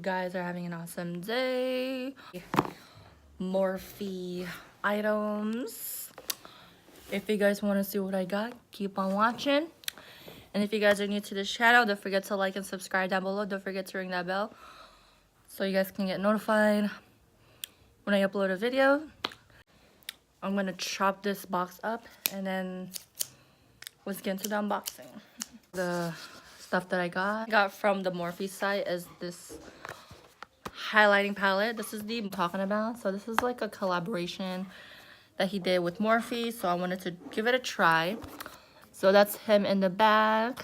guys are having an awesome day. Morphe items. If you guys want to see what I got, keep on watching. And if you guys are new to this channel, don't forget to like and subscribe down below. Don't forget to ring that bell so you guys can get notified when I upload a video. I'm gonna chop this box up and then let's get into the unboxing. The stuff that I got from the Morphe site is this highlighting palette. This is the I'm talking about. So this is like a collaboration that he did with Morphe, so I wanted to give it a try. So that's him in the bag.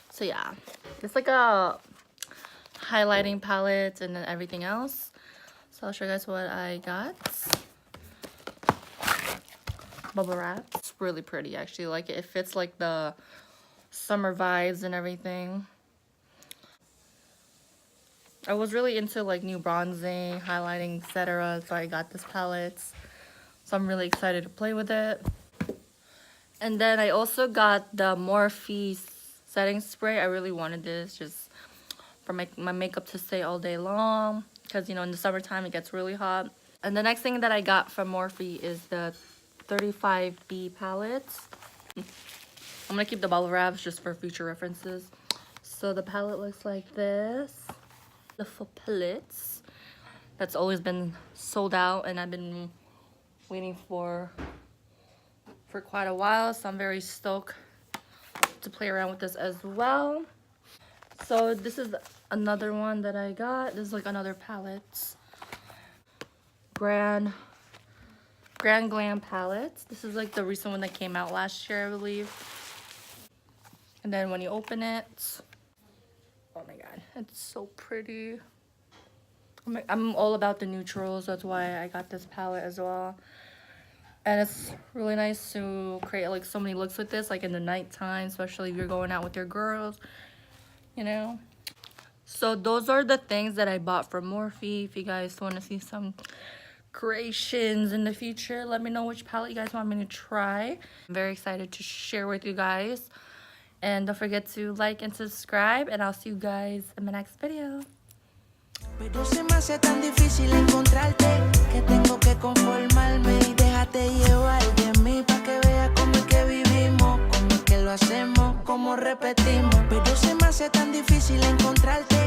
So yeah, it's like a highlighting palette and then everything else. So I'll show you guys what I got. Bubble wrap. It's really pretty, actually. Like it fits like the summer vibes and everything. I was really into like new bronzing, highlighting, etc. So I got this palette. So I'm really excited to play with it. And then I also got the Morphe setting spray. I really wanted this just for my makeup to stay all day long. Because, you know, in the summertime it gets really hot. And the next thing that I got from Morphe is the 35B palette. I'm going to keep the bubble wraps just for future references. So the palette looks like this. The full palettes. That's always been sold out and I've been waiting for quite a while. So I'm very stoked to play around with this as well. So this is another one that I got. This is like another palette. Grand Glam palette. This is like the recent one that came out last year, I believe. And then when you open it, oh my god, it's so pretty. I'm all about the neutrals, that's why I got this palette as well. And it's really nice to create like so many looks with this, like in the nighttime, especially if you're going out with your girls, you know. So those are the things that I bought from Morphe. If you guys want to see some creations in the future, let me know which palette you guys want me to try. I'm very excited to share with you guys. And don't forget to like and subscribe, and I'll see you guys in my next video. Pero se me hace tan difícil encontrarte que tengo que conformarme y déjate llevar de mí pa' que veas cómo es que vivimos, cómo es que lo hacemos, cómo repetimos. Pero se me hace tan difícil encontrarte